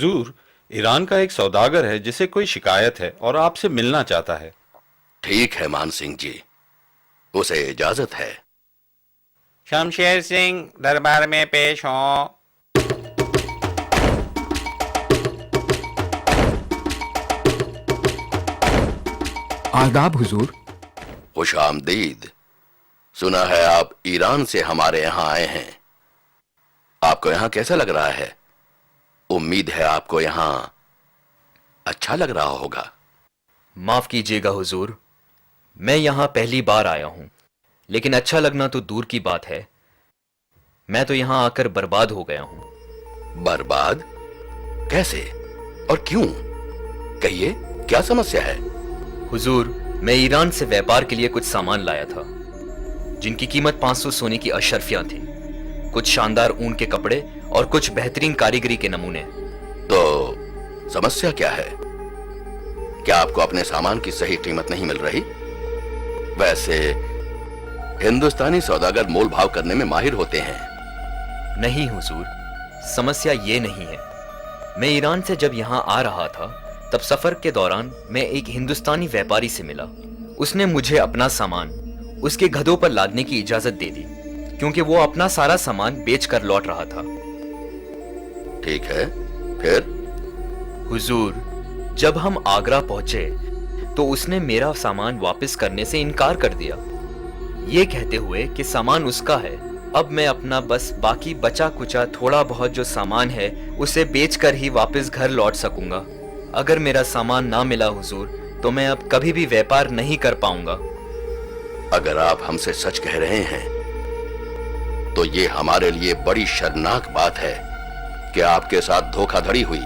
हुजूर, Iran का एक सौदागर है जिसे कोई शिकायत है और आपसे मिलना चाहता है। ठीक है मान सिंह जी, उसे इजाजत है। शमशेर सिंह दरबार में पेश हो। आदाब हुजूर। खुश आमदीद। सुना है आप ईरान से हमारे यहाँ आए हैं। आपको यहाँ कैसा लग रहा है? उम्मीद है आपको यहाँ अच्छा लग रहा होगा। माफ कीजिएगा हुजूर, मैं यहाँ पहली बार आया हूँ, लेकिन अच्छा लगना तो दूर की बात है, मैं तो यहाँ आकर बर्बाद हो गया हूँ। बर्बाद? कैसे और क्यों? कहिए, क्या समस्या है? हुजूर, मैं ईरान से व्यापार के लिए कुछ सामान लाया था जिनकी कीमत 500 सोने की अशर्फियां थी, कुछ शानदार ऊन के कपड़े और कुछ बेहतरीन कारीगरी के नमूने। तो समस्या क्या है? क्या आपको अपने सामान की सही कीमत नहीं मिल रही? वैसे हिंदुस्तानी सौदागर मोल भाव करने में माहिर होते हैं। नहीं हुजूर, समस्या ये नहीं है। मैं ईरान से जब यहाँ आ रहा था तब सफर के दौरान मैं एक हिंदुस्तानी व्यापारी से मिला। उसने मुझे अपना सामान उसके गधों पर लादने की इजाजत दे दी, क्योंकि वो अपना सारा सामान बेच कर लौट रहा था। ठीक है, फिर? हुजूर, जब हम आगरा पहुंचे तो उसने मेरा सामान वापस करने से इनकार कर दिया, ये कहते हुए कि सामान उसका है। अब मैं अपना बस बाकी बचा कुचा थोड़ा बहुत जो सामान है उसे बेचकर ही वापस घर लौट सकूंगा। अगर मेरा सामान ना मिला हुजूर, तो मैं अब कभी भी व्यापार नहीं कर पाऊंगा। अगर आप हमसे सच कह रहे हैं तो ये हमारे लिए बड़ी शर्मनाक बात है कि आपके साथ धोखाधड़ी हुई।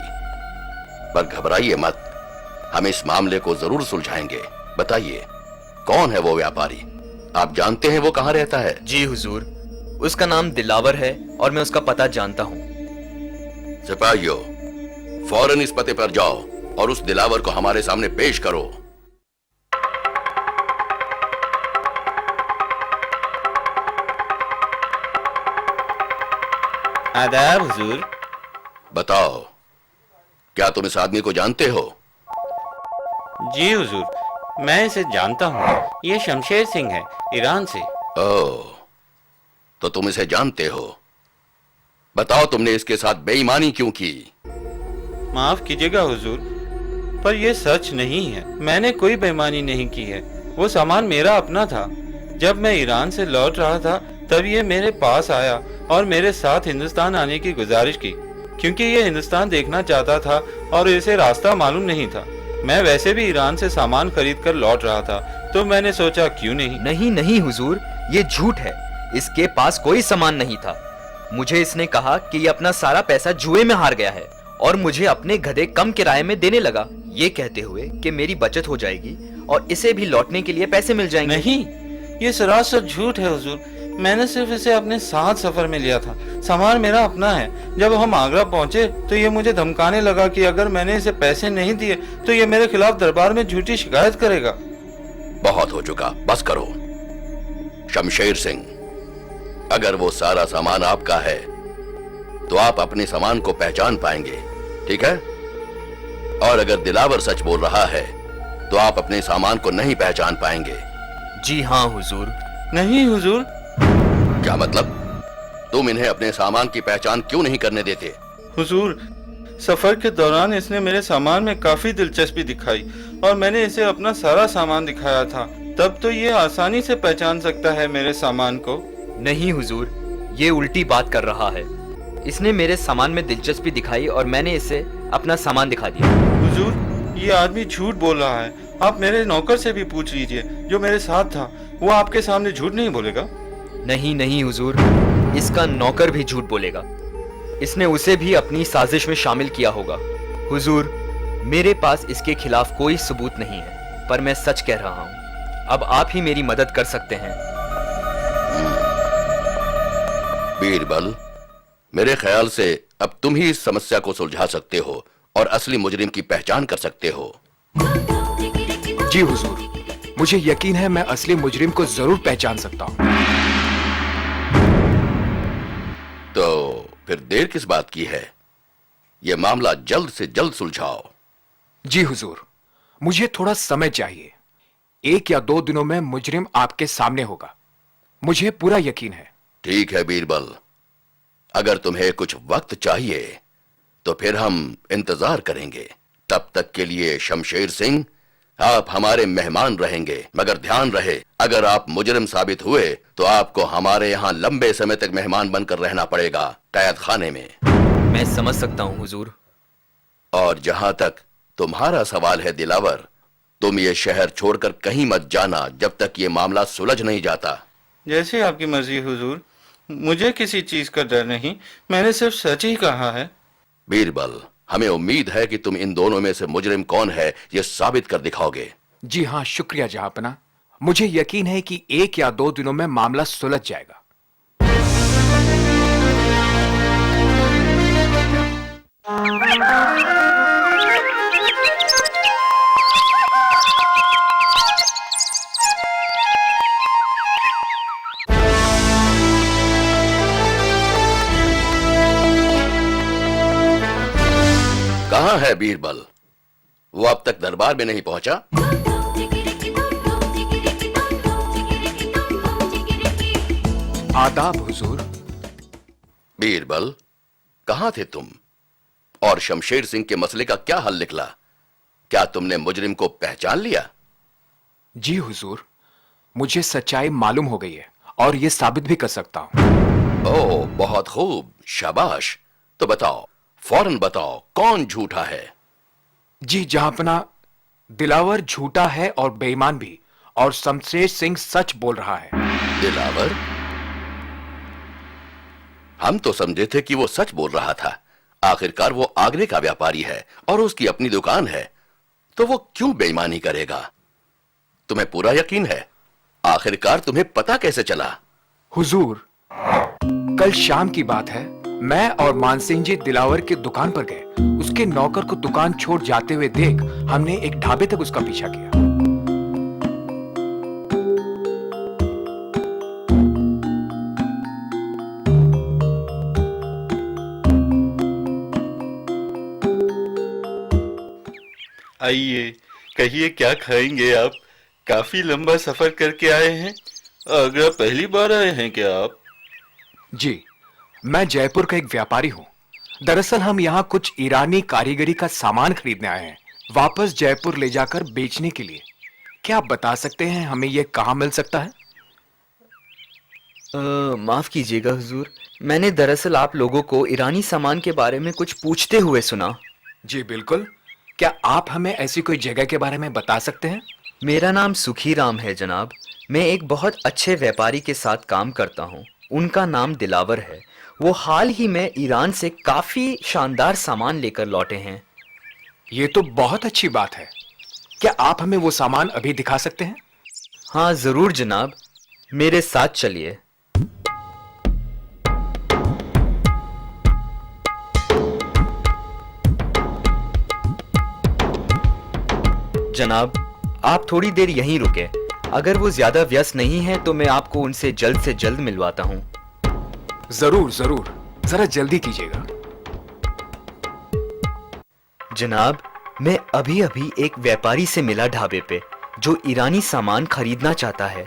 पर घबराइए मत, हम इस मामले को जरूर सुलझाएंगे। बताइए, कौन है वो व्यापारी? आप जानते हैं वो कहां रहता है? जी हुजूर, उसका नाम दिलावर है और मैं उसका पता जानता हूं। सिपाहियों, फौरन इस पते पर जाओ और उस दिलावर को हमारे सामने पेश करो। आदाब हुजूर। बताओ, क्या तुम इस आदमी को जानते हो? जी हुजूर, मैं इसे जानता हूँ। ये शमशेर सिंह है, ईरान से। ओह, तो तुम इसे जानते हो। बताओ, तुमने इसके साथ बेईमानी क्यों की? माफ कीजिएगा हुजूर, पर यह सच नहीं है। मैंने कोई बेईमानी नहीं की है। वो सामान मेरा अपना था। जब मैं ईरान से लौट रहा था तब ये मेरे पास आया और मेरे साथ हिंदुस्तान आने की गुजारिश की, क्योंकि ये हिंदुस्तान देखना चाहता था और इसे रास्ता मालूम नहीं था। मैं वैसे भी ईरान से सामान खरीद कर लौट रहा था, तो मैंने सोचा क्यों नहीं। नहीं नहीं हुजूर, ये झूठ है। इसके पास कोई सामान नहीं था। मुझे इसने कहा कि ये अपना सारा पैसा जुए में हार गया है और मुझे अपने गधे कम किराए में देने लगा, ये कहते हुए कि मेरी बचत हो जाएगी और इसे भी लौटने के लिए पैसे मिल जाएंगे। नहीं, ये सरासर झूठ है हुजूर। मैंने सिर्फ इसे अपने साथ सफर में लिया था। सामान मेरा अपना है। जब हम आगरा पहुंचे तो ये मुझे धमकाने लगा कि अगर मैंने इसे पैसे नहीं दिए तो ये मेरे खिलाफ दरबार में झूठी शिकायत करेगा। बहुत हो चुका, बस करो। शमशेर सिंह, अगर वो सारा सामान आपका है तो आप अपने सामान को पहचान पाएंगे, ठीक है? और अगर दिलावर सच बोल रहा है तो आप अपने सामान को नहीं पहचान पाएंगे। जी हाँ हुजूर। नहीं हुजूर। क्या मतलब? तुम इन्हें अपने सामान की पहचान क्यों नहीं करने देते? हुजूर, सफर के दौरान इसने मेरे सामान में काफी दिलचस्पी दिखाई और मैंने इसे अपना सारा सामान दिखाया था। तब तो ये आसानी से पहचान सकता है मेरे सामान को। नहीं हुजूर, ये उल्टी बात कर रहा है। इसने मेरे सामान में दिलचस्पी दिखाई और मैंने इसे अपना सामान दिखा दिया। हुजूर, ये आदमी झूठ बोल रहा है। आप मेरे नौकर से भी पूछ लीजिए जो मेरे साथ था, वो आपके सामने झूठ नहीं बोलेगा। नहीं नहीं हुजूर, इसका नौकर भी झूठ बोलेगा। इसने उसे भी अपनी साजिश में शामिल किया होगा। हुजूर, मेरे पास इसके खिलाफ कोई सबूत नहीं है, पर मैं सच कह रहा हूँ। अब आप ही मेरी मदद कर सकते हैं। बीरबल, मेरे ख्याल से अब तुम ही इस समस्या को सुलझा सकते हो और असली मुजरिम की पहचान कर सकते हो। जी हुजूर, मुझे यकीन है मैं असली मुजरिम को जरूर पहचान सकता हूँ। तो फिर देर किस बात की है? ये मामला जल्द से जल्द सुलझाओ। जी हुजूर, मुझे थोड़ा समय चाहिए। 1 या 2 दिनों में मुजरिम आपके सामने होगा, मुझे पूरा यकीन है। ठीक है बीरबल, अगर तुम्हें कुछ वक्त चाहिए तो फिर हम इंतजार करेंगे। तब तक के लिए शमशेर सिंह, आप हमारे मेहमान रहेंगे, मगर ध्यान रहे अगर आप मुजरिम साबित हुए तो आपको हमारे यहाँ लंबे समय तक मेहमान बनकर रहना पड़ेगा, कैद खाने में। मैं समझ सकता हूँ हुजूर। और जहां तक तुम्हारा सवाल है दिलावर, तुम ये शहर छोड़कर कहीं मत जाना जब तक ये मामला सुलझ नहीं जाता। जैसे आपकी मर्जी हुजूर, मुझे किसी चीज का डर नहीं, मैंने सिर्फ सच ही कहा है। बीरबल, हमें उम्मीद है कि तुम इन दोनों में से मुजरिम कौन है ये साबित कर दिखाओगे। जी हाँ, शुक्रिया जहांपना। मुझे यकीन है कि 1 या 2 दिनों में मामला सुलझ जाएगा। कहां है बीरबल? वो अब तक दरबार में नहीं पहुंचा। आदाब हुजूर। बीरबल, कहां थे तुम? और शमशेर सिंह के मसले का क्या हल निकला? क्या तुमने मुजरिम को पहचान लिया? जी हुजूर, मुझे सच्चाई मालूम हो गई है और ये साबित भी कर सकता हूं। ओह, बहुत खूब, शाबाश। तो बताओ, फौरन बताओ, कौन झूठा है? जी जहांपना, दिलावर झूठा है और बेईमान भी, और शमशेर सिंह सच बोल रहा है। दिलावर? हम तो समझे थे कि वो सच बोल रहा था। आखिरकार वो आगरे का व्यापारी है और उसकी अपनी दुकान है, तो वो क्यों बेईमानी करेगा? तुम्हें पूरा यकीन है? आखिरकार तुम्हें पता कैसे चला? हुजूर, कल शाम की बात है, मैं और मानसिंह जी दिलावर की दुकान पर गए। उसके नौकर को दुकान छोड़ जाते हुए देख हमने एक ढाबे तक उसका पीछा किया। आइए, कहिए क्या खाएंगे आप? काफी लंबा सफर करके आए हैं। आगरा पहली बार आए हैं क्या आप? जी, मैं जयपुर का एक व्यापारी हूँ। दरअसल हम यहाँ कुछ ईरानी कारीगरी का सामान खरीदने आए हैं, वापस जयपुर ले जाकर बेचने के लिए। क्या आप बता सकते हैं हमें ये कहाँ मिल सकता है? माफ कीजिएगा हुजूर, मैंने दरअसल आप लोगों को ईरानी सामान के बारे में कुछ पूछते हुए सुना। जी बिल्कुल, क्या आप हमें ऐसी कोई जगह के बारे में बता सकते हैं? मेरा नाम सुखीराम है जनाब। मैं एक बहुत अच्छे व्यापारी के साथ काम करता हूँ, उनका नाम दिलावर है। वो हाल ही में ईरान से काफी शानदार सामान लेकर लौटे हैं। ये तो बहुत अच्छी बात है। क्या आप हमें वो सामान अभी दिखा सकते हैं? हाँ जरूर जनाब, मेरे साथ चलिए। जनाब, आप थोड़ी देर यहीं रुके। अगर वो ज्यादा व्यस्त नहीं है तो मैं आपको उनसे जल्द से जल्द मिलवाता हूँ। जरूर जरूर, जरा जल्दी कीजिएगा। जनाब, मैं अभी अभी एक व्यापारी से मिला ढाबे पे, जो ईरानी सामान खरीदना चाहता है।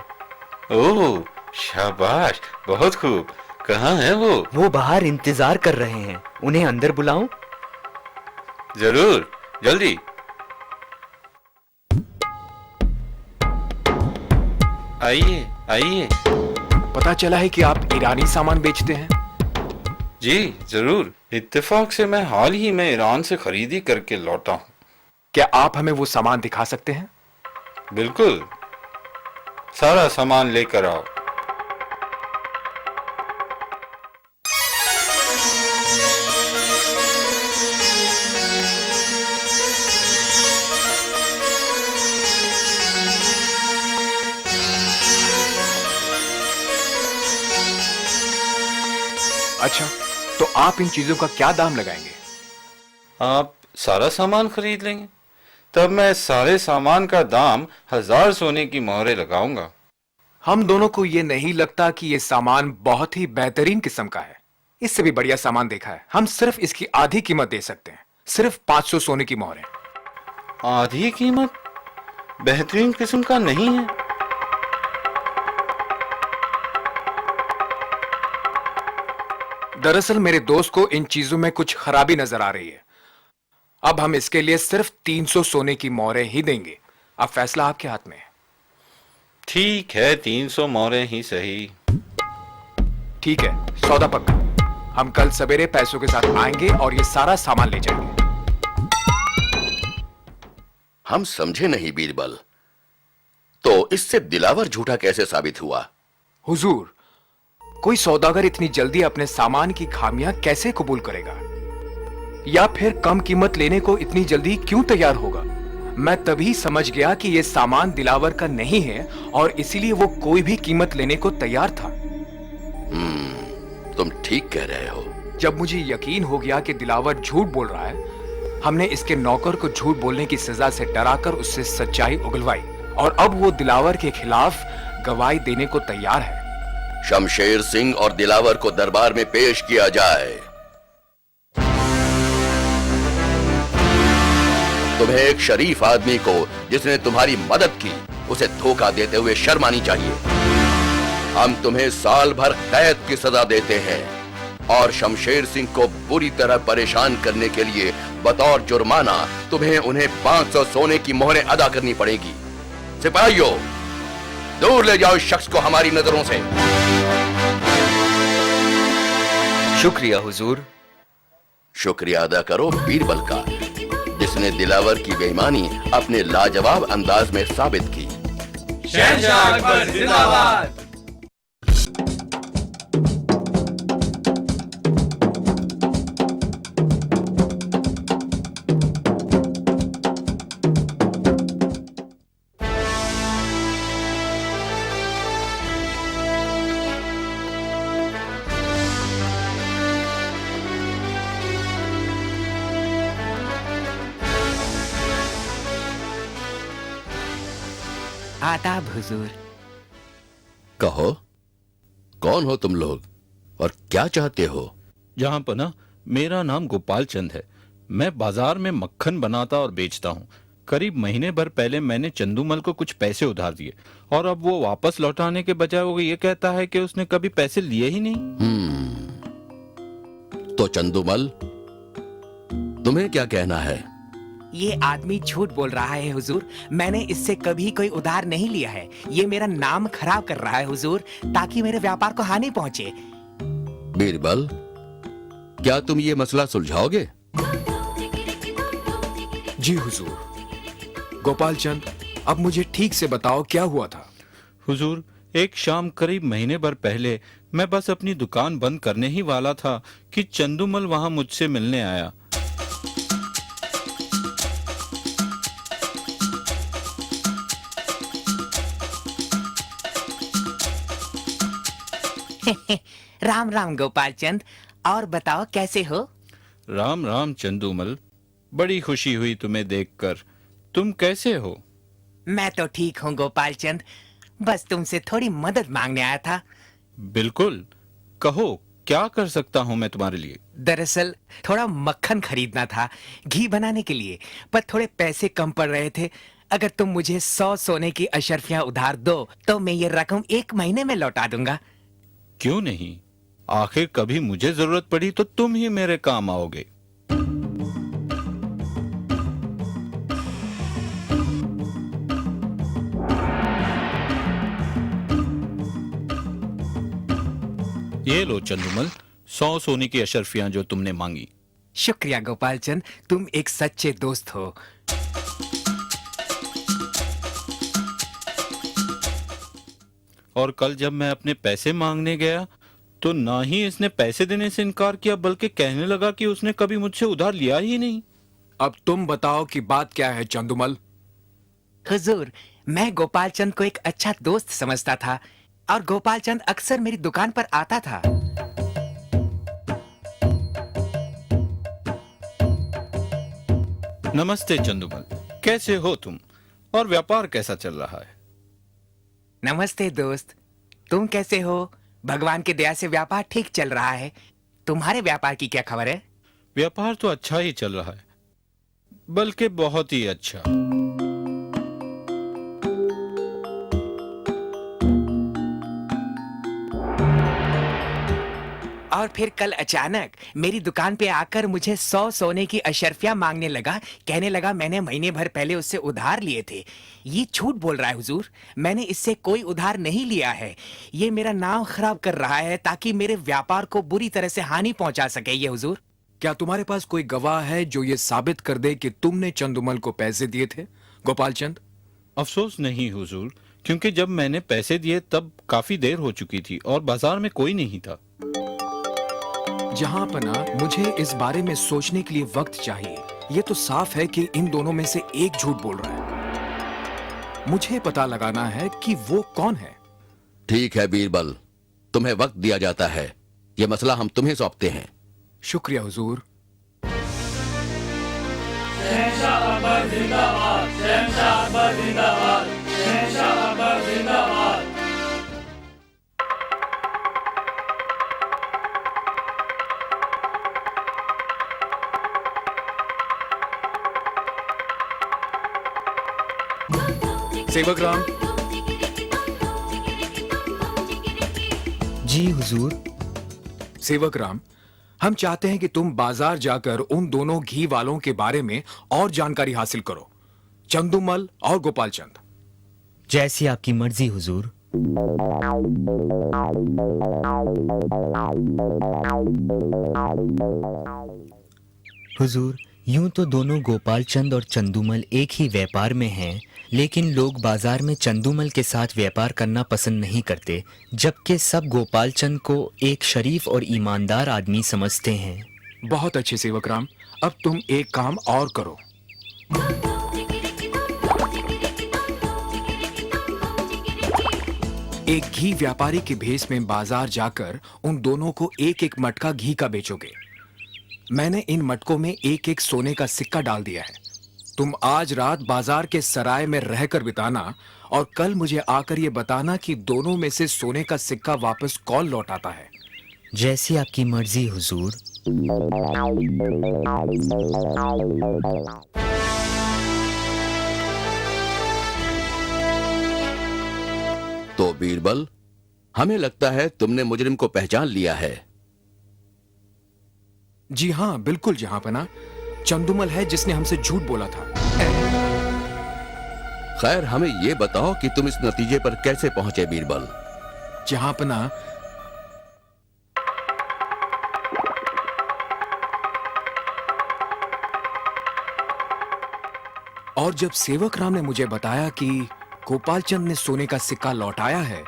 ओह, शाबाश, बहुत खूब। कहाँ है वो? वो बाहर इंतजार कर रहे हैं, उन्हें अंदर बुलाऊं? जरूर, जल्दी। आइए आइए। पता चला है कि आप ईरानी सामान बेचते हैं। जी जरूर, इत्तेफाक से मैं हाल ही में ईरान से खरीदी करके लौटा हूँ। क्या आप हमें वो सामान दिखा सकते हैं? बिल्कुल, सारा सामान लेकर आओ। अच्छा, तो आप इन चीजों का क्या दाम लगाएंगे? आप सारा सामान खरीद लेंगे, तब मैं सारे सामान का दाम 1000 सोने की मोहरें लगाऊंगा। हम दोनों को ये नहीं लगता कि ये सामान बहुत ही बेहतरीन किस्म का है। इससे भी बढ़िया सामान देखा है। हम सिर्फ इसकी आधी कीमत दे सकते हैं, सिर्फ 500 सोने की मोहरें। आधी कीमत? बेहतरीन किस्म का नहीं है। दरअसल मेरे दोस्त को इन चीजों में कुछ खराबी नजर आ रही है। अब हम इसके लिए सिर्फ 300 सोने की मोहरें ही देंगे। अब फैसला आपके हाथ में है। ठीक है, 300 मोहरें ही सही। ठीक है, सौदा पक्का। हम कल सवेरे पैसों के साथ आएंगे और ये सारा सामान ले जाएंगे। हम समझे नहीं बीरबल, तो इससे दिलावर झूठा कैसे साबित हुआ? हुजूर, कोई सौदागर इतनी जल्दी अपने सामान की खामियां कैसे कबूल करेगा, या फिर कम कीमत लेने को इतनी जल्दी क्यों तैयार होगा? मैं तभी समझ गया कि यह सामान दिलावर का नहीं है और इसीलिए वो कोई भी कीमत लेने को तैयार था। तुम ठीक कह रहे हो। जब मुझे यकीन हो गया कि दिलावर झूठ बोल रहा है, हमने इसके नौकर को झूठ बोलने की सजा से डराकर उससे सच्चाई उगलवाई और अब वो दिलावर के खिलाफ गवाही देने को तैयार है। शमशेर सिंह और दिलावर को दरबार में पेश किया जाए। तुम्हें एक शरीफ आदमी को जिसने तुम्हारी मदद की, उसे धोखा देते हुए शर्म आनी चाहिए। हम तुम्हें साल भर कैद की सजा देते हैं और शमशेर सिंह को बुरी तरह परेशान करने के लिए बतौर जुर्माना तुम्हें उन्हें 500 सोने की मोहरें अदा करनी पड़ेगी। सिपाहियों, दूर ले जाओ इस शख्स को हमारी नजरों से। शुक्रिया हुजूर। शुक्रिया अदा करो बीरबल का, जिसने दिलावर की बेईमानी अपने लाजवाब अंदाज में साबित की। शहंशाह अकबर जिंदाबाद। आदाब हुजूर। कहो, कौन हो तुम लोग और क्या चाहते हो? जहां पना, मेरा नाम गोपाल चंद है। मैं बाजार में मक्खन बनाता और बेचता हूँ। करीब महीने भर पहले मैंने चंदूमल को कुछ पैसे उधार दिए और अब वो वापस लौटाने के बजाय वो ये कहता है कि उसने कभी पैसे लिए ही नहीं। तो चंदूमल, तुम्हें क्या कहना है? ये आदमी झूठ बोल रहा है हुजूर। मैंने इससे कभी कोई उधार नहीं लिया है। ये मेरा नाम खराब कर रहा है हुजूर, ताकि मेरे व्यापार को हानि पहुंचे। बीरबल, क्या तुम ये मसला सुलझाओगे? जी हुजूर। गोपाल चंद, अब मुझे ठीक से बताओ क्या हुआ था। हुजूर, एक शाम करीब महीने भर पहले मैं बस अपनी दुकान बंद करने ही वाला था कि चंदूमल वहां मुझसे मिलने आया। राम राम गोपाल चंद, और बताओ कैसे हो? राम राम चंदूमल, बड़ी खुशी हुई तुम्हें देखकर। तुम कैसे हो? मैं तो ठीक हूँ गोपाल चंद, बस तुमसे थोड़ी मदद मांगने आया था। बिल्कुल, कहो क्या कर सकता हूँ मैं तुम्हारे लिए? दरअसल थोड़ा मक्खन खरीदना था घी बनाने के लिए, पर थोड़े पैसे कम पड़ रहे थे। अगर तुम मुझे 100 सोने की अशर्फियां उधार दो तो मैं ये रकम 1 महीने में लौटा दूंगा। क्यों नहीं, आखिर कभी मुझे जरूरत पड़ी तो तुम ही मेरे काम आओगे। ये लो चंदूमल, 100 सोने की अशर्फियां जो तुमने मांगी। शुक्रिया गोपाल चंद, तुम एक सच्चे दोस्त हो। और कल जब मैं अपने पैसे मांगने गया तो ना ही इसने पैसे देने से इनकार किया, बल्कि कहने लगा कि उसने कभी मुझसे उधार लिया ही नहीं। अब तुम बताओ कि बात क्या है चंदूमल। हुजूर, मैं गोपाल चंद को एक अच्छा दोस्त समझता था और गोपाल चंद अक्सर मेरी दुकान पर आता था। नमस्ते चंदूमल, कैसे हो तुम और व्यापार कैसा चल रहा है? नमस्ते दोस्त, तुम कैसे हो? भगवान की दया से व्यापार ठीक चल रहा है। तुम्हारे व्यापार की क्या खबर है? व्यापार तो अच्छा ही चल रहा है, बल्कि बहुत ही अच्छा। और फिर कल अचानक मेरी दुकान पे आकर मुझे 100 सोने की अशर्फियां मांगने लगा। कहने लगा मैंने महीने भर पहले उससे उधार लिए थे। ये झूठ बोल रहा है हुजूर, मैंने इससे कोई उधार नहीं लिया है। ये मेरा नाम खराब कर रहा है ताकि मेरे व्यापार को बुरी तरह से हानि पहुंचा सके ये हुजूर। क्या तुम्हारे पास कोई गवाह है जो ये साबित कर दे कि तुमने चंदुमल को पैसे दिए थे, गोपाल चंद? अफसोस नहीं हुजूर, क्योंकि जब मैंने पैसे दिए तब काफी देर हो चुकी थी और बाजार में कोई नहीं था। जहां पना, मुझे इस बारे में सोचने के लिए वक्त चाहिए। ये तो साफ है कि इन दोनों में से एक झूठ बोल रहा है। मुझे पता लगाना है कि वो कौन है। ठीक है बीरबल, तुम्हें वक्त दिया जाता है। यह मसला हम तुम्हें सौंपते हैं। शुक्रिया हुजूर। शहंशाह अकबर जिंदाबाद, शहंशाह अकबर जिंदाबाद, शहंशाह अकबर जिंदाबाद। सेवक राम। जी हुजूर। सेवक राम, हम चाहते हैं कि तुम बाजार जाकर उन दोनों घी वालों के बारे में और जानकारी हासिल करो, चंदुमल और गोपाल चंद। जैसी आपकी मर्जी हुजूर। हुजूर, यूं तो दोनों गोपाल चंद और चंदुमल एक ही व्यापार में हैं, लेकिन लोग बाजार में चंदुमल के साथ व्यापार करना पसंद नहीं करते, जबकि सब गोपाल चंद को एक शरीफ और ईमानदार आदमी समझते हैं। बहुत अच्छे सेवक राम, अब तुम एक काम और करो। एक घी व्यापारी के भेष में बाजार जाकर उन दोनों को एक एक मटका घी का बेचोगे। मैंने इन मटकों में एक एक सोने का सिक्का डाल दिया है। तुम आज रात बाजार के सराय में रहकर बिताना और कल मुझे आकर ये बताना कि दोनों में से सोने का सिक्का वापस कौन लौटाता है। जैसी आपकी मर्जी हुजूर। तो बीरबल, हमें लगता है तुमने मुजरिम को पहचान लिया है। जी हाँ, बिल्कुल जहांपना, चंदुमल है जिसने हमसे झूठ बोला था। खैर, हमें यह बताओ कि तुम इस नतीजे पर कैसे पहुंचे बीरबल? जहांपना, और जब सेवक राम ने मुझे बताया कि गोपाल चंद ने सोने का सिक्का लौटाया है,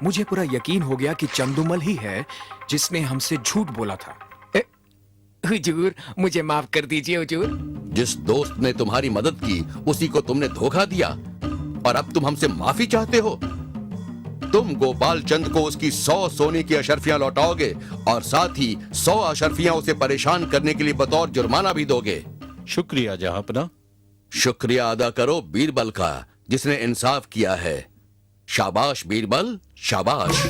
मुझे पूरा यकीन हो गया कि चंदुमल ही है जिसने हमसे झूठ बोला था। हुजूर, मुझे माफ कर दीजिए हुजूर। जिस दोस्त ने तुम्हारी मदद की उसी को तुमने धोखा दिया और अब तुम हमसे माफी चाहते हो। तुम गोपाल चंद को उसकी 100 सोने की अशर्फियां लौटाओगे और साथ ही 100 अशर्फियां उसे परेशान करने के लिए बतौर जुर्माना भी दोगे। शुक्रिया जहांपना। शुक्रिया अदा करो बीरबल का, जिसने इंसाफ किया है। शाबाश बीरबल, शाबाश।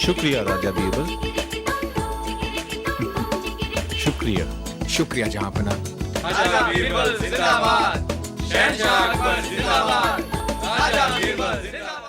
शुक्रिया राजा बीरबल। शुक्रिया। शुक्रिया जहांपना। राजा बीरबल जिंदाबाद, शहंशाह अकबर जिंदाबाद, राजा बीरबल जिंदाबाद।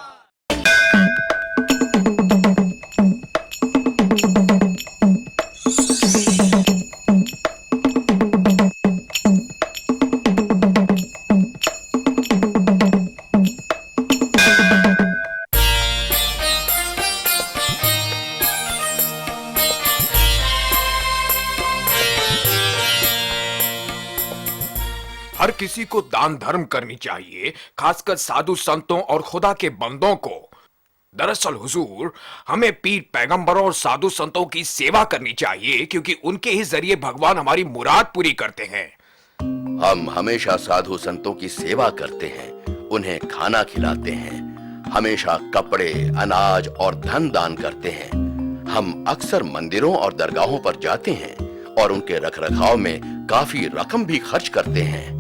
हर किसी को दान धर्म करनी चाहिए, खासकर साधु संतों और खुदा के बंदों को। दरअसल हुजूर, हमें पीर पैगंबरों और साधु संतों की सेवा करनी चाहिए, क्योंकि उनके ही जरिए भगवान हमारी मुराद पूरी करते हैं। हम हमेशा साधु संतों की सेवा करते हैं, उन्हें खाना खिलाते हैं, हमेशा कपड़े, अनाज और धन दान करते हैं। हम अक्सर मंदिरों और दरगाहों पर जाते हैं और उनके रखरखाव में काफी रकम भी खर्च करते हैं।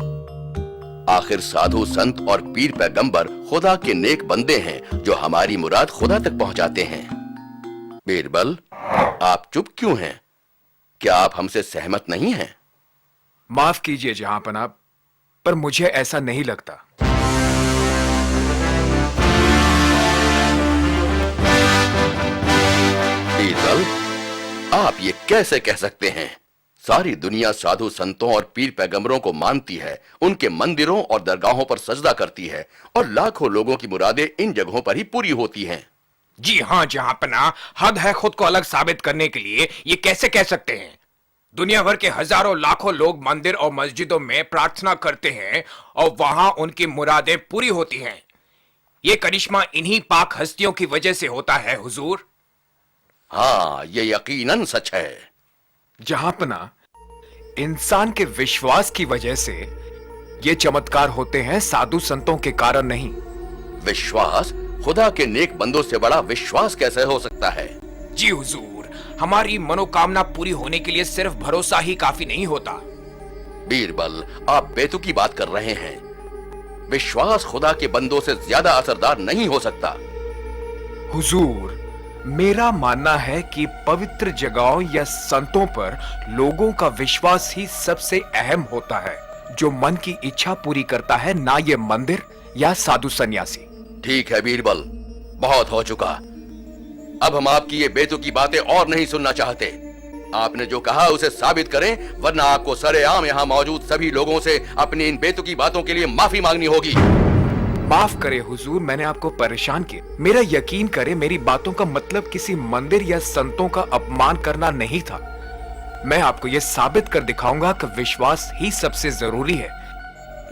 आखिर साधु संत और पीर पैगंबर खुदा के नेक बंदे हैं जो हमारी मुराद खुदा तक पहुंचाते हैं। बीरबल, आप चुप क्यों हैं? क्या आप हमसे सहमत नहीं हैं? माफ कीजिए जहांपनाह, पर मुझे ऐसा नहीं लगता। बीरबल, आप ये कैसे कह सकते हैं? सारी दुनिया साधु संतों और पीर पैगंबरों को मानती है, उनके मंदिरों और दरगाहों पर सजदा करती है और लाखों लोगों की मुरादें इन जगहों पर ही पूरी होती हैं। जी हाँ जहांपनाह, हद है खुद को अलग साबित करने के लिए ये कैसे कह सकते हैं? दुनिया भर के हजारों लाखों लोग मंदिर और मस्जिदों में प्रार्थना करते हैं और वहां उनकी मुरादें पूरी होती हैं। ये करिश्मा इन्हीं पाक हस्तियों की वजह से होता है हुजूर। हाँ, ये यकीनन सच है। जहांपनाह, इंसान के विश्वास की वजह से ये चमत्कार होते हैं, साधु संतों के कारण नहीं। विश्वास? खुदा के नेक बंदों से बड़ा विश्वास कैसे हो सकता है? जी हुजूर, हमारी मनोकामना पूरी होने के लिए सिर्फ भरोसा ही काफी नहीं होता। बीरबल, आप बेतुकी बात कर रहे हैं। विश्वास खुदा के बंदों से ज्यादा असरदार नहीं हो सकता। हुजूर, मेरा मानना है कि पवित्र जगहों या संतों पर लोगों का विश्वास ही सबसे अहम होता है, जो मन की इच्छा पूरी करता है, ना ये मंदिर या साधु सन्यासी। ठीक है बीरबल, बहुत हो चुका। अब हम आपकी ये बेतुकी बातें और नहीं सुनना चाहते। आपने जो कहा उसे साबित करें, वरना आपको सरेआम यहाँ मौजूद सभी लोगों से अपनी इन बेतुकी बातों के लिए माफी मांगनी होगी। माफ करे हुजूर, मैंने आपको परेशान किया। मेरा यकीन करे, मेरी बातों का मतलब किसी मंदिर या संतों का अपमान करना नहीं था। मैं आपको यह साबित कर दिखाऊंगा कि विश्वास ही सबसे जरूरी है,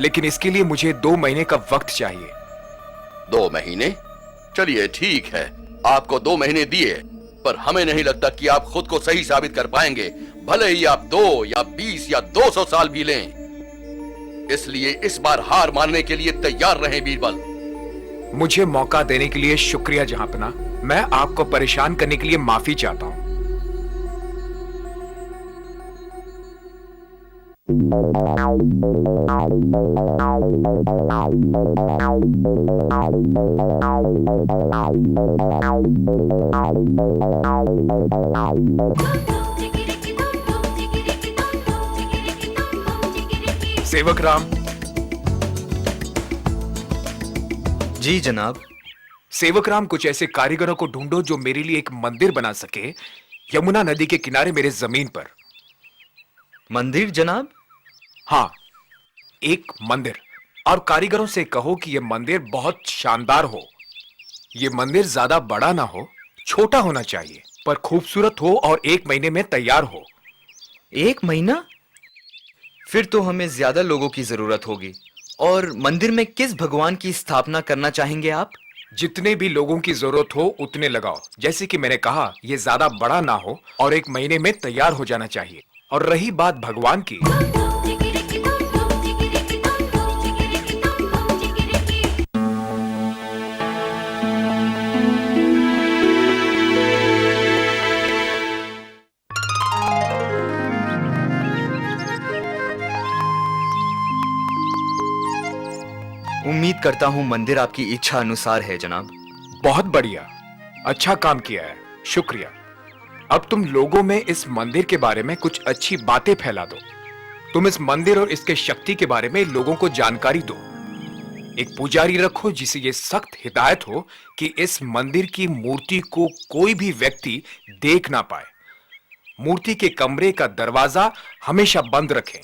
लेकिन इसके लिए मुझे 2 महीने का वक्त चाहिए। 2 महीने? चलिए ठीक है, आपको 2 महीने दिए, पर हमें नहीं लगता कि आप खुद को सही साबित कर पाएंगे, भले ही आप 2 या 20 या 200 साल भी लें। इसलिए इस बार हार मानने के लिए तैयार रहें बीरबल। मुझे मौका देने के लिए शुक्रिया जहांपनाह। मैं आपको परेशान करने के लिए माफी चाहता हूं। सेवक राम। जी जनाब। सेवक राम, कुछ ऐसे कारीगरों को ढूंढो जो मेरे लिए एक मंदिर बना सके, यमुना नदी के किनारे मेरे जमीन पर। मंदिर जनाब? हाँ, एक मंदिर। और कारीगरों से कहो कि यह मंदिर बहुत शानदार हो। यह मंदिर ज्यादा बड़ा ना हो, छोटा होना चाहिए, पर खूबसूरत हो और 1 महीने में तैयार हो। 1 महीना? फिर तो हमें ज्यादा लोगों की जरूरत होगी। और मंदिर में किस भगवान की स्थापना करना चाहेंगे आप? जितने भी लोगों की जरूरत हो उतने लगाओ। जैसे कि मैंने कहा, यह ज्यादा बड़ा ना हो और 1 महीने में तैयार हो जाना चाहिए। और रही बात भगवान की, उम्मीद करता हूं मंदिर आपकी इच्छा अनुसार है जनाब। बहुत बढ़िया, अच्छा काम किया है, शुक्रिया। अब तुम लोगों में इस मंदिर के बारे में कुछ अच्छी बातें फैला दो। तुम इस मंदिर और इसके शक्ति के बारे में लोगों को जानकारी दो। एक पुजारी रखो जिसे ये सख्त हिदायत हो कि इस मंदिर की मूर्ति को कोई भी व्यक्ति देख ना पाए। मूर्ति के कमरे का दरवाजा हमेशा बंद रखें।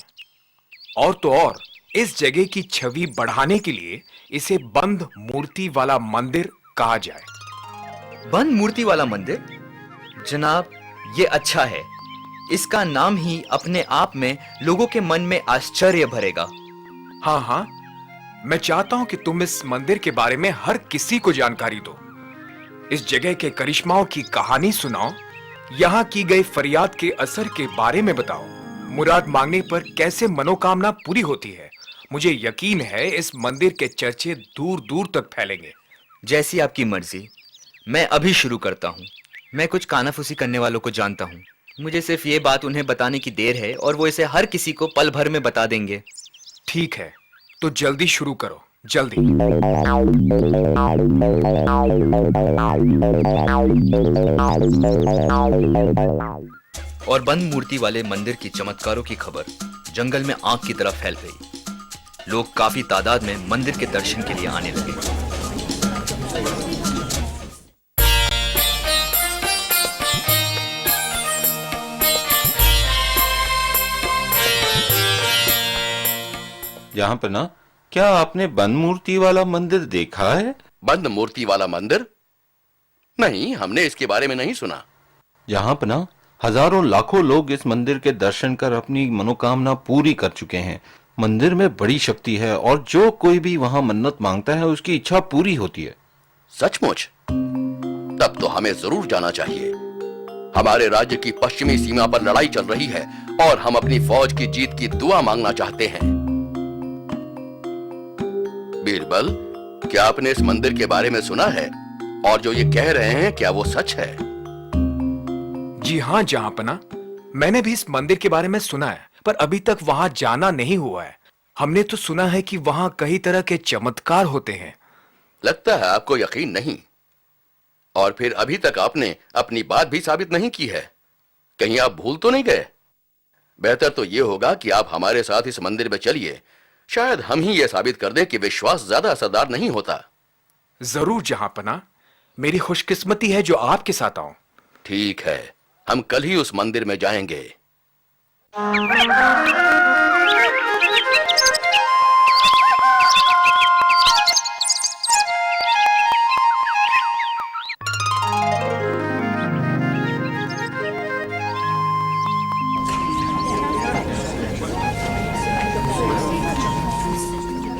और तो और, इस जगह की छवि बढ़ाने के लिए इसे बंद मूर्ति वाला मंदिर कहा जाए। बंद मूर्ति वाला मंदिर? जनाब, ये अच्छा है। इसका नाम ही अपने आप में लोगों के मन में आश्चर्य भरेगा। हाँ हाँ, मैं चाहता हूं कि तुम इस मंदिर के बारे में हर किसी को जानकारी दो। इस जगह के करिश्माओं की कहानी सुनाओ, यहाँ की गई फरियाद के असर के बारे में बताओ, मुराद मांगने पर कैसे मनोकामना पूरी होती है। मुझे यकीन है इस मंदिर के चर्चे दूर दूर तक फैलेंगे। जैसी आपकी मर्जी। मैं अभी शुरू करता हूँ। मैं कुछ कानाफूसी करने वालों को जानता हूँ। मुझे सिर्फ ये बात उन्हें बताने की देर है और वो इसे हर किसी को पल भर में बता देंगे। ठीक है, तो जल्दी शुरू करो, जल्दी। और बंद मूर्ति वाले मंदिर की चमत्कारों की खबर जंगल में आग की तरह फैल गई। लोग काफी तादाद में मंदिर के दर्शन के लिए आने लगे। यहाँ पर ना, क्या आपने बंद मूर्ति वाला मंदिर देखा है? बंद मूर्ति वाला मंदिर? नहीं, हमने इसके बारे में नहीं सुना। यहाँ पर ना हजारों लाखों लोग इस मंदिर के दर्शन कर अपनी मनोकामना पूरी कर चुके हैं। मंदिर में बड़ी शक्ति है और जो कोई भी वहाँ मन्नत मांगता है उसकी इच्छा पूरी होती है। सचमुच? तब तो हमें जरूर जाना चाहिए। हमारे राज्य की पश्चिमी सीमा पर लड़ाई चल रही है और हम अपनी फौज की जीत की दुआ मांगना चाहते हैं। बीरबल, क्या आपने इस मंदिर के बारे में सुना है? और जो ये कह रहे हैं, क्या वो सच है? जी हाँ जहांपना, मैंने भी इस मंदिर के बारे में सुना है, पर अभी तक वहां जाना नहीं हुआ है। हमने तो सुना है कि वहां कई तरह के चमत्कार होते हैं। लगता है आपको यकीन नहीं। और फिर अभी तक आपने अपनी बात भी साबित नहीं की है। कहीं आप भूल तो नहीं गए? बेहतर तो यह होगा कि आप हमारे साथ इस मंदिर में चलिए। शायद हम ही यह साबित कर दें कि विश्वास ज्यादा असरदार नहीं होता। जरूर जहांपना, मेरी खुशकिस्मती है जो आपके साथ आऊं। ठीक है, हम कल ही उस मंदिर में जाएंगे।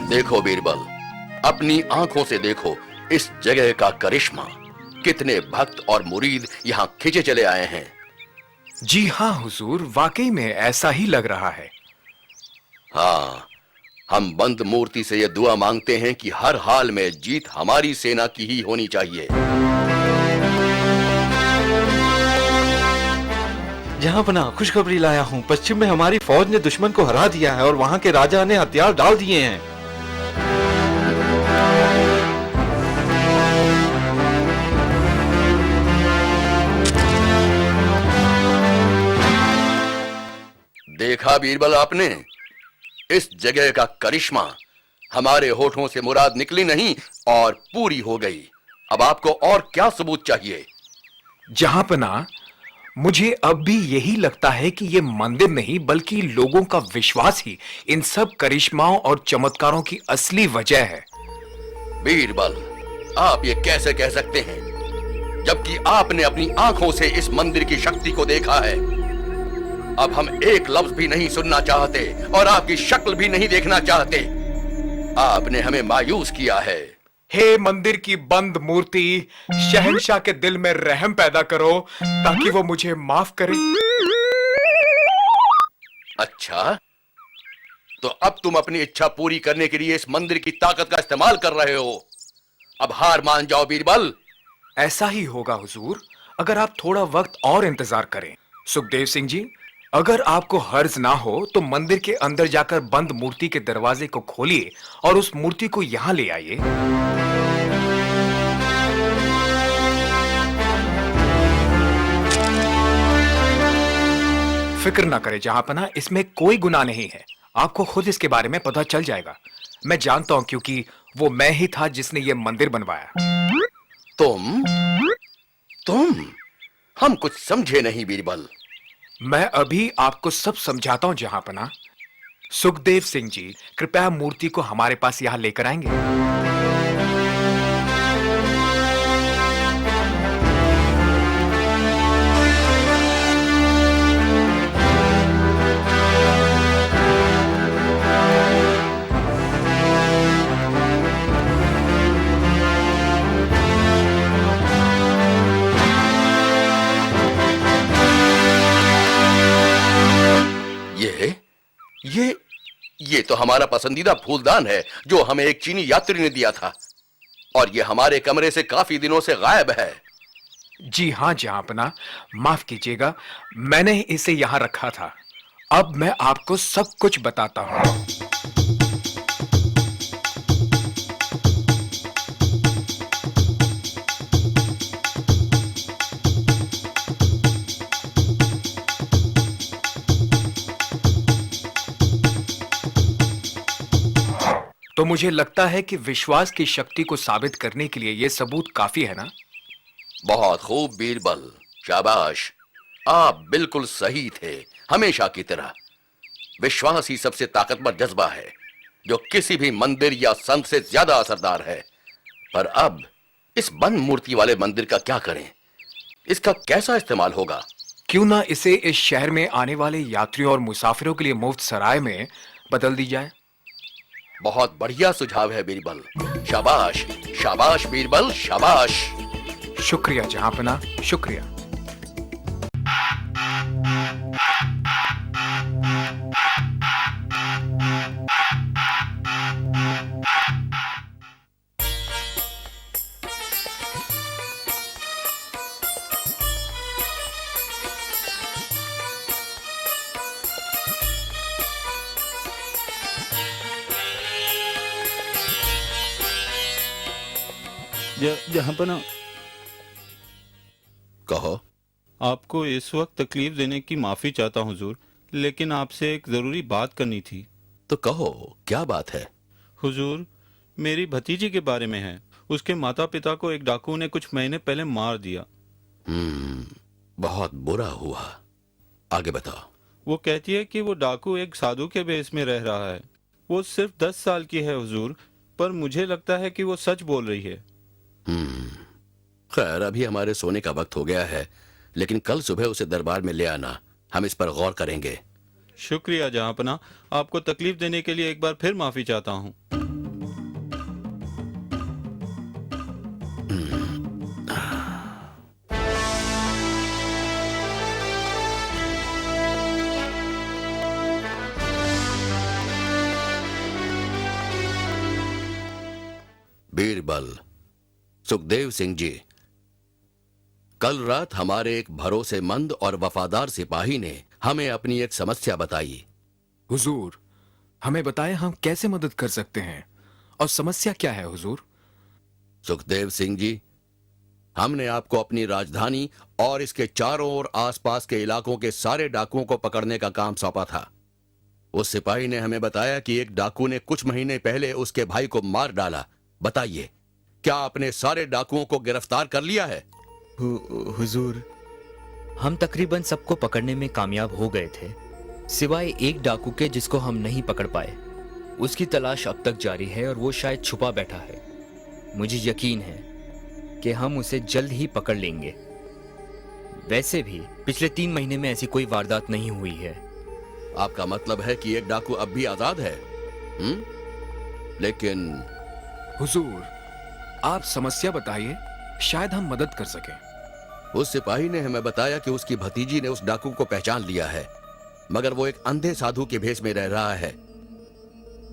देखो बीरबल, अपनी आंखों से देखो इस जगह का करिश्मा। कितने भक्त और मुरीद यहाँ खिंचे चले आए हैं। जी हाँ हुजूर, वाकई में ऐसा ही लग रहा है। हाँ, हम बंद मूर्ति से यह दुआ मांगते हैं कि हर हाल में जीत हमारी सेना की ही होनी चाहिए। जहाँ पना, खुशखबरी लाया हूँ। पश्चिम में हमारी फौज ने दुश्मन को हरा दिया है और वहाँ के राजा ने हथियार डाल दिए हैं। देखा बीरबल आपने, इस जगह का करिश्मा। हमारे होठों से मुराद निकली नहीं और पूरी हो गई। अब आपको और क्या सबूत चाहिए? जहांपना, मुझे अब भी यही लगता है कि ये मंदिर नहीं बल्कि लोगों का विश्वास ही इन सब करिश्माओं और चमत्कारों की असली वजह है। बीरबल, आप ये कैसे कह सकते हैं, जबकि आपने अपनी आंखों से इस मंदिर की शक्ति को देखा है? अब हम एक लफ्ज भी नहीं सुनना चाहते और आपकी शक्ल भी नहीं देखना चाहते। आपने हमें मायूस किया है। हे मंदिर की बंद मूर्ति, शहंशाह के दिल में रहम पैदा करो ताकि वो मुझे माफ करे। अच्छा, तो अब तुम अपनी इच्छा पूरी करने के लिए इस मंदिर की ताकत का इस्तेमाल कर रहे हो। अब हार मान जाओ बीरबल। ऐसा ही होगा हुजूर, अगर आप थोड़ा वक्त और इंतजार करें। सुखदेव सिंह जी, अगर आपको हर्ज ना हो तो मंदिर के अंदर जाकर बंद मूर्ति के दरवाजे को खोलिए और उस मूर्ति को यहां ले आइए। फिक्र ना करें जहांपना, इसमें कोई गुनाह नहीं है। आपको खुद इसके बारे में पता चल जाएगा। मैं जानता हूं क्योंकि वो मैं ही था जिसने ये मंदिर बनवाया। तुम हम कुछ समझे नहीं बीरबल। मैं अभी आपको सब समझाता हूं जहांपना। सुखदेव सिंह जी, कृपया मूर्ति को हमारे पास यहां लेकर आएंगे। ये तो हमारा पसंदीदा फूलदान है जो हमें एक चीनी यात्री ने दिया था, और ये हमारे कमरे से काफी दिनों से गायब है। जी हाँ जहांपना, माफ कीजिएगा, मैंने इसे यहां रखा था। अब मैं आपको सब कुछ बताता हूं। तो मुझे लगता है कि विश्वास की शक्ति को साबित करने के लिए यह सबूत काफी है ना? बहुत खूब बीरबल, शाबाश। आप बिल्कुल सही थे, हमेशा की तरह। विश्वास ही सबसे ताकतवर जज्बा है जो किसी भी मंदिर या संत से ज्यादा असरदार है। पर अब इस बंद मूर्ति वाले मंदिर का क्या करें? इसका कैसा इस्तेमाल होगा? क्यों ना इसे इस शहर में आने वाले यात्रियों और मुसाफिरों के लिए मुफ्त सराय में बदल दी जाए? बहुत बढ़िया सुझाव है बीरबल। शाबाश, शाबाश बीरबल, शाबाश। शुक्रिया जहांपना, शुक्रिया। जहांपना, कहो। आपको इस वक्त तकलीफ देने की माफी चाहता हूँ हुजूर, लेकिन आपसे एक जरूरी बात करनी थी। तो कहो, क्या बात है? हुजूर, मेरी भतीजी के बारे में है। उसके माता पिता को एक डाकू ने कुछ महीने पहले मार दिया। बहुत बुरा हुआ। आगे बताओ। वो कहती है कि वो डाकू एक साधु के भेष में रह रहा है। वो सिर्फ 10 साल की है हुजूर, पर मुझे लगता है कि वो सच बोल रही है। खैर, अभी हमारे सोने का वक्त हो गया है, लेकिन कल सुबह उसे दरबार में ले आना। हम इस पर गौर करेंगे। शुक्रिया जहांपना, आपको तकलीफ देने के लिए एक बार फिर माफी चाहता हूँ। बीरबल, सुखदेव सिंह जी, कल रात हमारे एक भरोसेमंद और वफादार सिपाही ने हमें अपनी एक समस्या बताई। हुजूर, हमें बताएं हम कैसे मदद कर सकते हैं, और समस्या क्या है हुजूर? सुखदेव सिंह जी, हमने आपको अपनी राजधानी और इसके चारों ओर आसपास के इलाकों के सारे डाकुओं को पकड़ने का काम सौंपा था। उस सिपाही ने हमें बताया कि एक डाकू ने कुछ महीने पहले उसके भाई को मार डाला। बताइए, क्या आपने सारे डाकुओं को गिरफ्तार कर लिया है? हुजूर, हम तकरीबन सबको पकड़ने में कामयाब हो गए थे, सिवाय एक डाकू के जिसको हम नहीं पकड़ पाए। उसकी तलाश अब तक जारी है और वो शायद छुपा बैठा है। मुझे यकीन है कि हम उसे जल्द ही पकड़ लेंगे। वैसे भी पिछले 3 महीने में ऐसी कोई वारदात नहीं हुई है। आपका मतलब है कि एक डाकू अब भी आजाद है? लेकिन हुजूर, आप समस्या बताइए, शायद हम मदद कर सकें। उस सिपाही ने हमें बताया कि उसकी भतीजी ने उस डाकू को पहचान लिया है, मगर वो एक अंधे साधु के भेष में रह रहा है।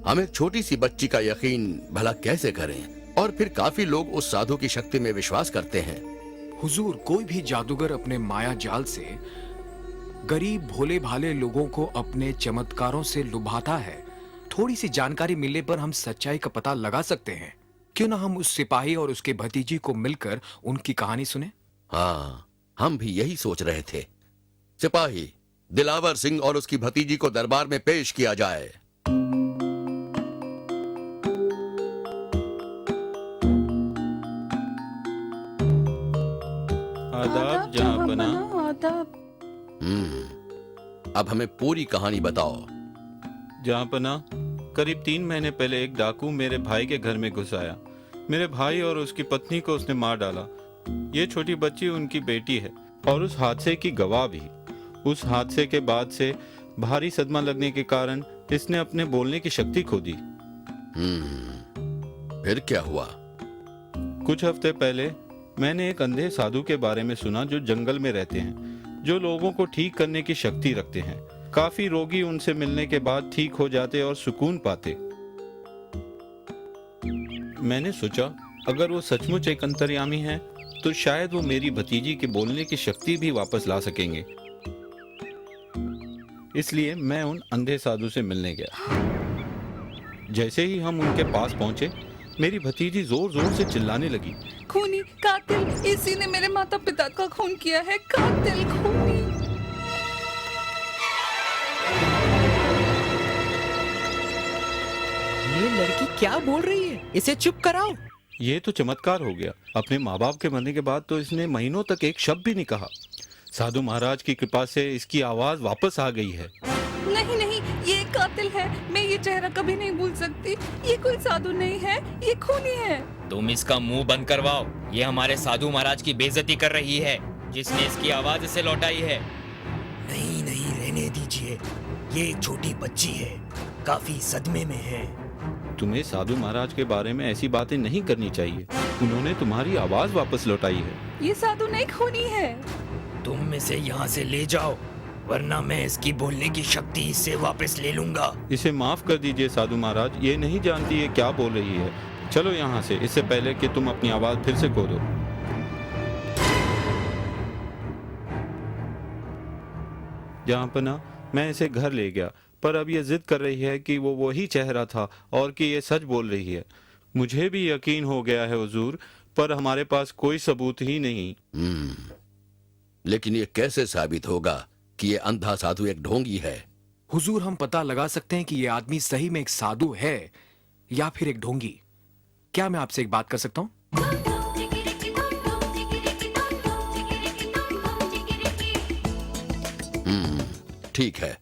हम एक छोटी सी बच्ची का यकीन भला कैसे करें? और फिर काफी लोग उस साधु की शक्ति में विश्वास करते हैं। हुजूर, कोई भी जादूगर अपने माया जाल से गरीब भोले भाले लोगों को अपने चमत्कारों से लुभाता है। थोड़ी सी जानकारी मिलने पर हम सच्चाई का पता लगा सकते हैं। क्यों ना हम उस सिपाही और उसके भतीजी को मिलकर उनकी कहानी सुने? हाँ, हम भी यही सोच रहे थे। सिपाही, दिलावर सिंह और उसकी भतीजी को दरबार में पेश किया जाए। आदाब जहांपना। आदाब। अब हमें पूरी कहानी बताओ। जहांपना, करीब 3 महीने पहले एक डाकू मेरे भाई के घर में घुस आया। मेरे भाई और उसकी पत्नी को उसने मार डाला। ये छोटी बच्ची उनकी बेटी है और उस हादसे की गवाह भी। उस हादसे के बाद से भारी सदमा लगने के कारण इसने अपने बोलने की शक्ति खो दी। फिर क्या हुआ? कुछ हफ्ते पहले मैंने एक अंधे साधु के बारे में सुना जो जंगल में रहते हैं, जो लोगों को ठीक करने की शक्ति रखते हैं। काफी रोगी उनसे मिलने के बाद ठीक हो जाते और सुकून पाते। मैंने सोचा अगर वो सचमुच एक अंतर्यामी है तो शायद वो मेरी भतीजी के बोलने की शक्ति भी वापस ला सकेंगे। इसलिए मैं उन अंधे साधु से मिलने गया। जैसे ही हम उनके पास पहुंचे, मेरी भतीजी जोर जोर से चिल्लाने लगी, खूनी, कातिल, इसी ने मेरे माता पिता का खून किया है। कातिल, खूनी। ये लड़की क्या बोल रही है? इसे चुप कराओ। ये तो चमत्कार हो गया। अपने माँ बाप के मरने के बाद तो इसने महीनों तक एक शब्द भी नहीं कहा। साधु महाराज की कृपा से इसकी आवाज वापस आ गई है। नहीं नहीं, ये एक कातिल है। मैं ये चेहरा कभी नहीं भूल सकती। ये कोई साधु नहीं है, ये खूनी है। तुम इसका मुंह बंद करवाओ। ये हमारे साधु महाराज की बेइज्जती कर रही है, जिसने इसकी आवाज इसे लौटाई है। नहीं नहीं, रहने दीजिए। ये एक छोटी बच्ची है, काफी सदमे में है। तुम्हें साधु महाराज के बारे में ऐसी बातें नहीं करनी चाहिए। उन्होंने तुम्हारी आवाज वापस लौटाई है। ये साधु नहीं, खूनी है। तुम इसे यहाँ से ले जाओ, वरना मैं इसकी बोलने की शक्ति इससे वापस ले लूंगा। इसे माफ कर दीजिए साधु महाराज, ये नहीं जानती है क्या बोल रही है। चलो यहाँ से, इससे पहले कि तुम अपनी आवाज फिर से खो दो। जहाँपना, मैं इसे घर ले गया, पर अब ये जिद कर रही है कि वो वही चेहरा था और कि ये सच बोल रही है। मुझे भी यकीन हो गया है हुजूर, पर हमारे पास कोई सबूत ही नहीं। लेकिन ये कैसे साबित होगा कि ये अंधा साधु एक ढोंगी है? हुजूर, हम पता लगा सकते हैं कि ये आदमी सही में एक साधु है या फिर एक ढोंगी। क्या मैं आपसे एक बात कर सकता हूँ? ठीक है,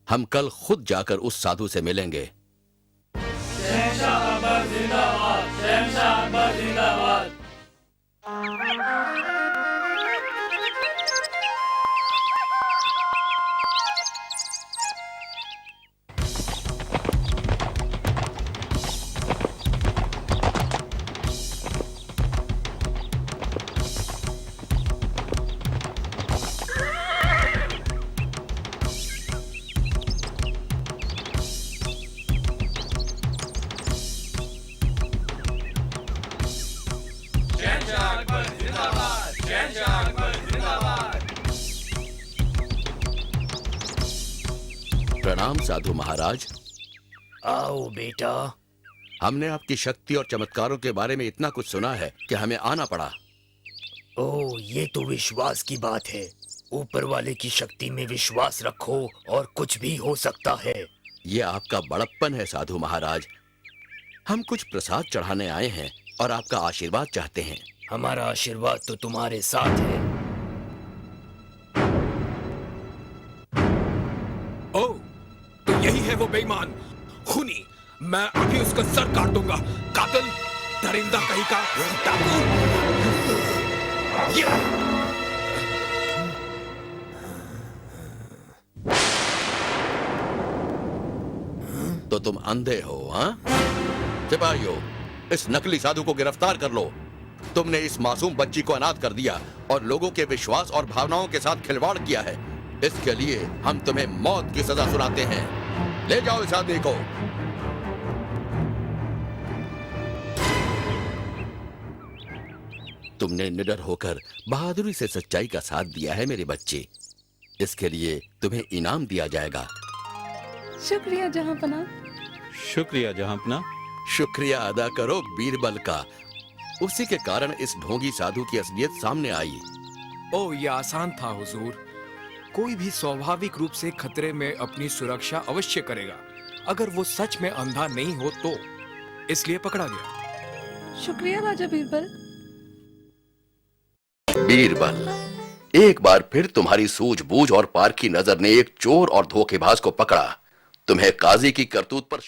हम कल खुद जाकर उस साधु से मिलेंगे। शहंशाह अकबर जिंदाबाद, शहंशाह अकबर जिंदाबाद। प्रणाम साधु महाराज। आओ बेटा। हमने आपकी शक्ति और चमत्कारों के बारे में इतना कुछ सुना है कि हमें आना पड़ा। ओह, ये तो विश्वास की बात है। ऊपर वाले की शक्ति में विश्वास रखो और कुछ भी हो सकता है। ये आपका बड़प्पन है साधु महाराज। हम कुछ प्रसाद चढ़ाने आए हैं और आपका आशीर्वाद चाहते हैं। हमारा आशीर्वाद तो तुम्हारे साथ है। ओह, तो यही है वो बेईमान खूनी। मैं अभी उसका सर काट दूंगा। कातिल, दरिंदा कहीं का डाकू। तो तुम अंधे हो? हाँ, सिपाहियों, इस नकली साधु को गिरफ्तार कर लो। तुमने इस मासूम बच्ची को अनाथ कर दिया और लोगों के विश्वास और भावनाओं के साथ खिलवाड़ किया है। इसके लिए हम तुम्हें मौत की सजा सुनाते हैं। ले जाओ इस आदमी को। तुमने निडर होकर बहादुरी से सच्चाई का साथ दिया है मेरे बच्चे। इसके लिए तुम्हें इनाम दिया जाएगा। शुक्रिया जहांपना। शुक्रिया जहाँपना। शुक्रिया अदा करो बीरबल का। उसी के कारण इस ढोंगी साधु की असलियत सामने आई। ओह, यह आसान था हुजूर। कोई भी स्वाभाविक रूप से खतरे में अपनी सुरक्षा अवश्य करेगा, अगर वो सच में अंधा नहीं हो तो। इसलिए पकड़ा गया। शुक्रिया राजा बीरबल। बीरबल, एक बार फिर तुम्हारी सूझबूझ और पारखी नजर ने एक चोर और धोखेबाज को पकड़ा। तुम्हें काजी की करतूत पर